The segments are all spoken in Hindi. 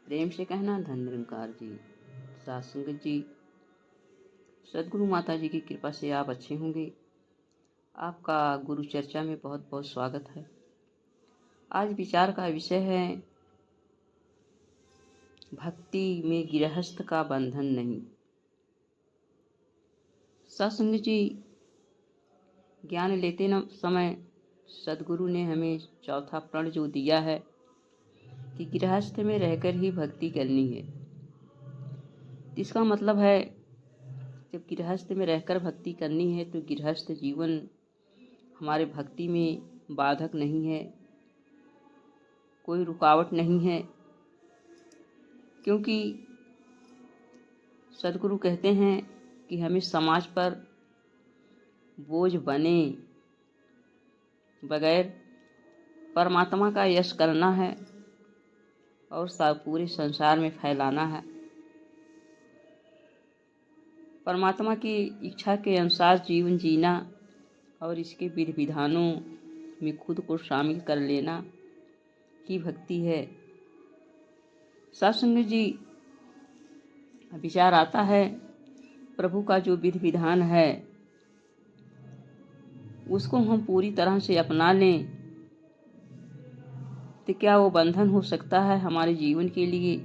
प्रेम से कहना धन निरंकार जी। साथ संगत जी, सदगुरु माता जी की कृपा से आप अच्छे होंगे। आपका गुरु चर्चा में बहुत बहुत स्वागत है। आज विचार का विषय है भक्ति में गृहस्थ का बंधन नहीं। सत्संग जी, ज्ञान लेते न समय सदगुरु ने हमें चौथा प्रण जो दिया है कि गृहस्थ में रहकर ही भक्ति करनी है। इसका मतलब है जब गृहस्थ में रहकर भक्ति करनी है तो गृहस्थ जीवन हमारे भक्ति में बाधक नहीं है, कोई रुकावट नहीं है, क्योंकि सदगुरु कहते हैं कि हमें समाज पर बोझ बने बगैर परमात्मा का यश करना है और पूरे संसार में फैलाना है। परमात्मा की इच्छा के अनुसार जीवन जीना और इसके विधि विधानों में खुद को शामिल कर लेना ही भक्ति है। सत्संग जी, विचार आता है प्रभु का जो विधि विधान है उसको हम पूरी तरह से अपना लें तो क्या वो बंधन हो सकता है हमारे जीवन के लिए।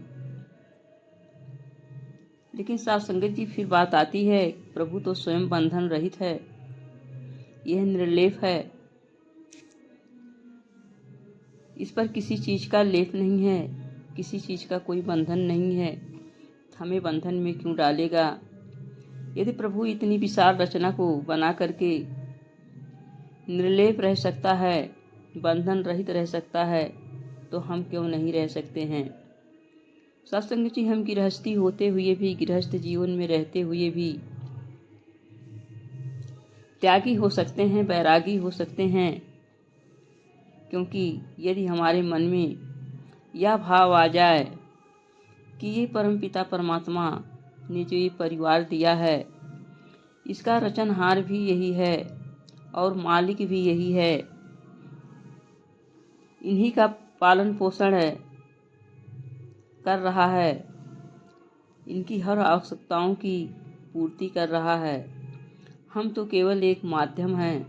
लेकिन साथ संगत जी, फिर बात आती है प्रभु तो स्वयं बंधन रहित है, यह निर्लेप है, इस पर किसी चीज का लेप नहीं है, किसी चीज का कोई बंधन नहीं है, हमें बंधन में क्यों डालेगा। यदि प्रभु इतनी विशाल रचना को बना करके निर्लेप रह सकता है, बंधन रहित रह सकता है, तो हम क्यों नहीं रह सकते हैं। सत्संग जी, हम गृहस्थी होते हुए भी, गृहस्थ जीवन में रहते हुए भी त्यागी हो सकते हैं, बैरागी हो सकते हैं, क्योंकि यदि हमारे मन में यह भाव आ जाए कि ये परमपिता परमात्मा ने जो ये परिवार दिया है इसका रचनहार भी यही है और मालिक भी यही है, इन्हीं का पालन पोषण कर रहा है, इनकी हर आवश्यकताओं की पूर्ति कर रहा है, हम तो केवल एक माध्यम हैं,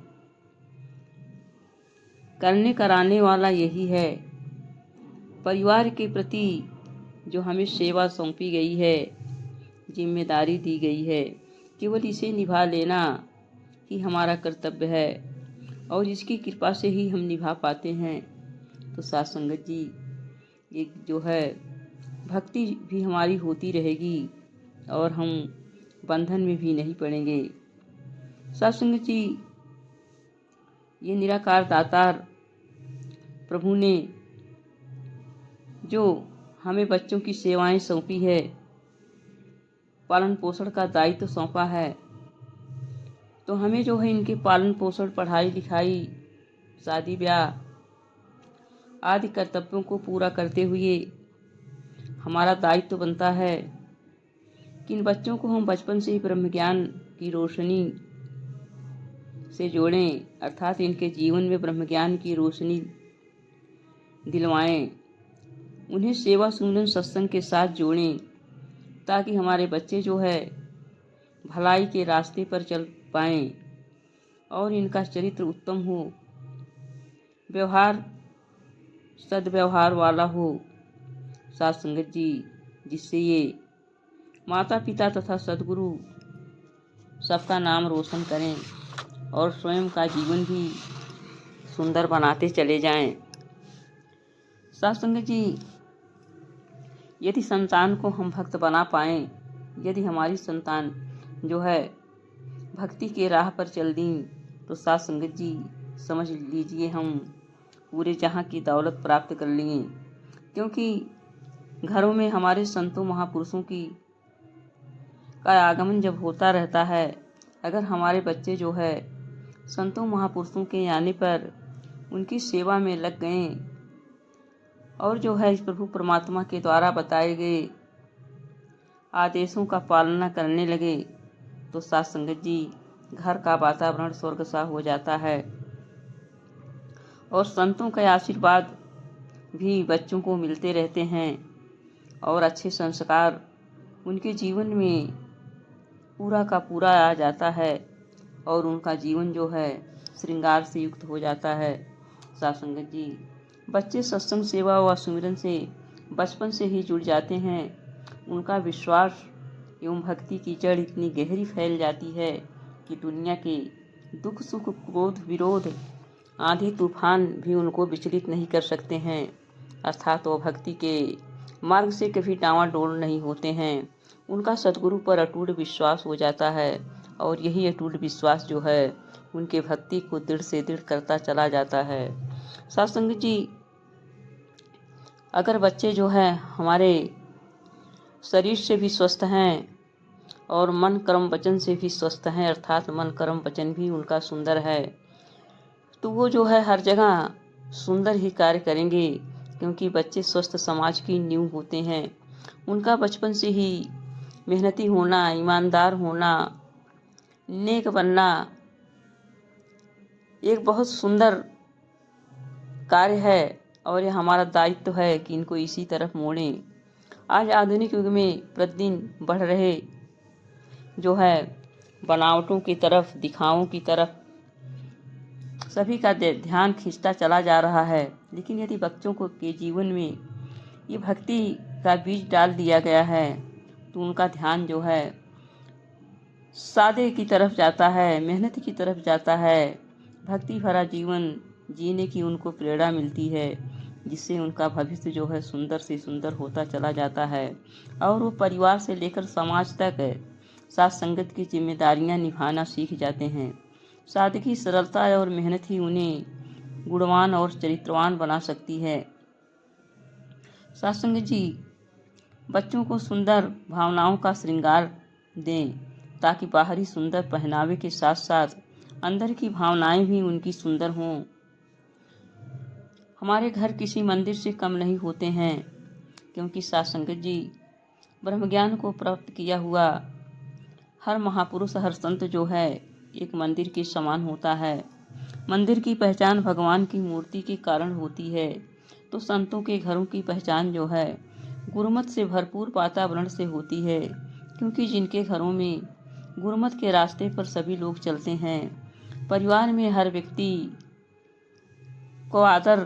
करने कराने वाला यही है। परिवार के प्रति जो हमें सेवा सौंपी गई है, जिम्मेदारी दी गई है, केवल इसे निभा लेना ही हमारा कर्तव्य है और इसकी कृपा से ही हम निभा पाते हैं। तो साथ संगत जी, एक जो है भक्ति भी हमारी होती रहेगी और हम बंधन में भी नहीं पड़ेंगे। साथ संगत जी, ये निराकार दातार प्रभु ने जो हमें बच्चों की सेवाएं सौंपी है, पालन पोषण का दायित्व सौंपा है, तो हमें जो है इनके पालन पोषण, पढ़ाई लिखाई, शादी ब्याह आदि कर्तव्यों को पूरा करते हुए हमारा दायित्व बनता है कि इन बच्चों को हम बचपन से ही ब्रह्म ज्ञान की रोशनी से जोड़ें, अर्थात इनके जीवन में ब्रह्म ज्ञान की रोशनी दिलवाएं, उन्हें सेवा सुमरन सत्संग के साथ जोड़ें, ताकि हमारे बच्चे जो है भलाई के रास्ते पर चल पाएं और इनका चरित्र उत्तम हो, व्यवहार सद्व्यवहार वाला हो। साथ संगत जी, जिससे ये माता पिता तथा सदगुरु सबका नाम रोशन करें और स्वयं का जीवन भी सुंदर बनाते चले जाएं। साथ संगत जी, यदि संतान को हम भक्त बना पाएं, यदि हमारी संतान जो है भक्ति के राह पर चल दी, तो साथ संगत जी समझ लीजिए हम पूरे जहां की दौलत प्राप्त कर लिए, क्योंकि घरों में हमारे संतों महापुरुषों का आगमन जब होता रहता है, अगर हमारे बच्चे जो है संतों महापुरुषों के आने पर उनकी सेवा में लग गए और जो है इस प्रभु परमात्मा के द्वारा बताए गए आदेशों का पालना करने लगे, तो साथ संगत जी घर का वातावरण स्वर्ग सा हो जाता है और संतों के आशीर्वाद भी बच्चों को मिलते रहते हैं और अच्छे संस्कार उनके जीवन में पूरा का पूरा आ जाता है और उनका जीवन जो है श्रृंगार से युक्त हो जाता है। साथ संगत जी, बच्चे सत्संग सेवा व सुमिरन से बचपन से ही जुड़ जाते हैं। उनका विश्वास एवं भक्ति की जड़ इतनी गहरी फैल जाती है कि दुनिया के दुख सुख क्रोध विरोध आंधी तूफान भी उनको विचलित नहीं कर सकते हैं, अर्थात वो भक्ति के मार्ग से कभी डांवाडोल नहीं होते हैं। उनका सद्गुरु पर अटूट विश्वास हो जाता है और यही अटूट विश्वास जो है उनके भक्ति को दृढ़ से दृढ़ करता चला जाता है। सत्संग जी, अगर बच्चे जो है हमारे शरीर से भी स्वस्थ हैं और मन कर्म वचन से भी स्वस्थ हैं, अर्थात मन कर्म वचन भी उनका सुंदर है, तो वो जो है हर जगह सुंदर ही कार्य करेंगे, क्योंकि बच्चे स्वस्थ समाज की नींव होते हैं। उनका बचपन से ही मेहनती होना, ईमानदार होना, नेक बनना एक बहुत सुंदर कार्य है और यह हमारा दायित्व है कि इनको इसी तरफ मोड़ें। आज आधुनिक युग में प्रतिदिन बढ़ रहे जो है बनावटों की तरफ, दिखावों की तरफ सभी का ध्यान खींचता चला जा रहा है, लेकिन यदि बच्चों को के जीवन में ये भक्ति का बीज डाल दिया गया है तो उनका ध्यान जो है सादे की तरफ जाता है, मेहनत की तरफ जाता है, भक्ति भरा जीवन जीने की उनको प्रेरणा मिलती है, जिससे उनका भविष्य जो है सुंदर से सुंदर होता चला जाता है और वो परिवार से लेकर समाज तक साथ संगत की जिम्मेदारियां निभाना सीख जाते हैं। सादगी, सरलता और मेहनत ही उन्हें गुणवान और चरित्रवान बना सकती है। सत्संग जी, बच्चों को सुंदर भावनाओं का श्रृंगार दें ताकि बाहरी सुंदर पहनावे के साथ साथ अंदर की भावनाएं भी उनकी सुंदर हों। हमारे घर किसी मंदिर से कम नहीं होते हैं, क्योंकि सत्संग जी, ब्रह्मज्ञान को प्राप्त किया हुआ हर महापुरुष, हर संत जो है एक मंदिर के समान होता है। मंदिर की पहचान भगवान की मूर्ति के कारण होती है, तो संतों के घरों की पहचान जो है गुरुमत से भरपूर वातावरण से होती है, क्योंकि जिनके घरों में गुरुमत के रास्ते पर सभी लोग चलते हैं, परिवार में हर व्यक्ति को आदर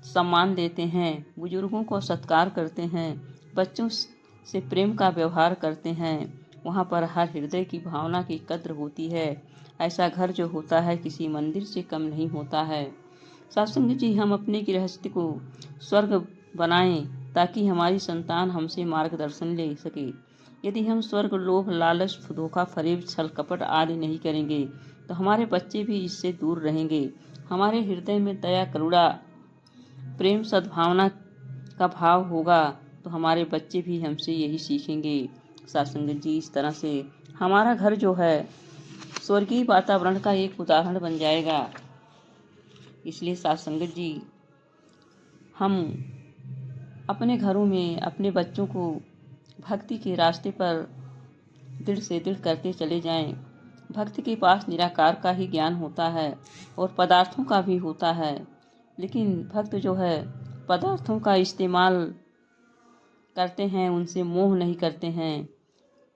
सम्मान देते हैं, बुजुर्गों को सत्कार करते हैं, बच्चों से प्रेम का व्यवहार करते हैं, वहाँ पर हर हृदय की भावना की कद्र होती है। ऐसा घर जो होता है किसी मंदिर से कम नहीं होता है। सत्संग जी, हम अपने गृहस्थी को स्वर्ग बनाएं ताकि हमारी संतान हमसे मार्गदर्शन ले सके। यदि हम स्वर्ग लोभ लालच धोखा फरेब छल कपट आदि नहीं करेंगे तो हमारे बच्चे भी इससे दूर रहेंगे। हमारे हृदय में दया करुणा प्रेम सद्भावना का भाव होगा तो हमारे बच्चे भी हमसे यही सीखेंगे। सत्संग जी, इस तरह से हमारा घर जो है स्वर्गीय वातावरण का एक उदाहरण बन जाएगा। इसलिए सत्संग जी, हम अपने घरों में अपने बच्चों को भक्ति के रास्ते पर दृढ़ से दृढ़ करते चले जाएं। भक्ति के पास निराकार का ही ज्ञान होता है और पदार्थों का भी होता है, लेकिन भक्त जो है पदार्थों का इस्तेमाल करते हैं, उनसे मोह नहीं करते हैं,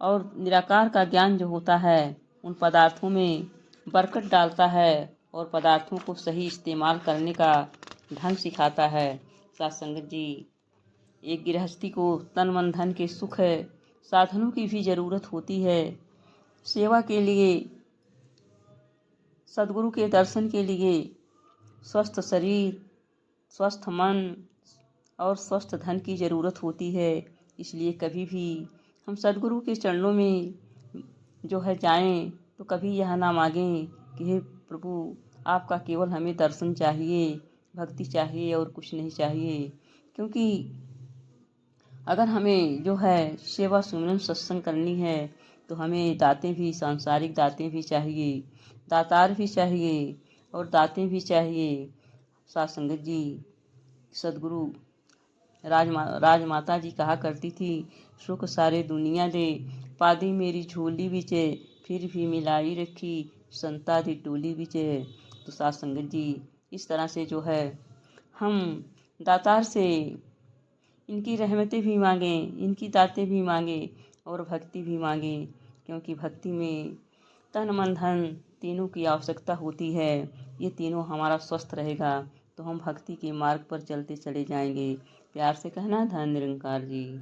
और निराकार का ज्ञान जो होता है उन पदार्थों में बरकत डालता है और पदार्थों को सही इस्तेमाल करने का ढंग सिखाता है। सत्संग जी, एक गृहस्थी को तन मन धन के सुख साधनों की भी ज़रूरत होती है। सेवा के लिए, सद्गुरु के दर्शन के लिए स्वस्थ शरीर, स्वस्थ मन और स्वस्थ धन की ज़रूरत होती है। इसलिए कभी भी हम सद्गुरु के चरणों में जो है जाएं तो कभी यह ना मांगें कि हे प्रभु, आपका केवल हमें दर्शन चाहिए, भक्ति चाहिए और कुछ नहीं चाहिए। क्योंकि अगर हमें जो है सेवा सुमिरन सत्संग करनी है तो हमें दातें भी, सांसारिक दातें भी चाहिए, दातार भी चाहिए और दातें भी चाहिए। सत्संग जी, सद्गुरु राजमाता जी कहा करती थी, सुख सारे दुनिया दे पादी मेरी झोली बिचे, फिर भी मिलाई रखी संता दी टोली बिचे। तो सत्संग जी, इस तरह से जो है हम दातार से इनकी रहमतें भी मांगें, इनकी दातें भी मांगें और भक्ति भी मांगें, क्योंकि भक्ति में तन मन धन तीनों की आवश्यकता होती है। ये तीनों हमारा स्वस्थ रहेगा तो हम भक्ति के मार्ग पर चलते चले जाएंगे। प्यार से कहना, धन निरंकार जी।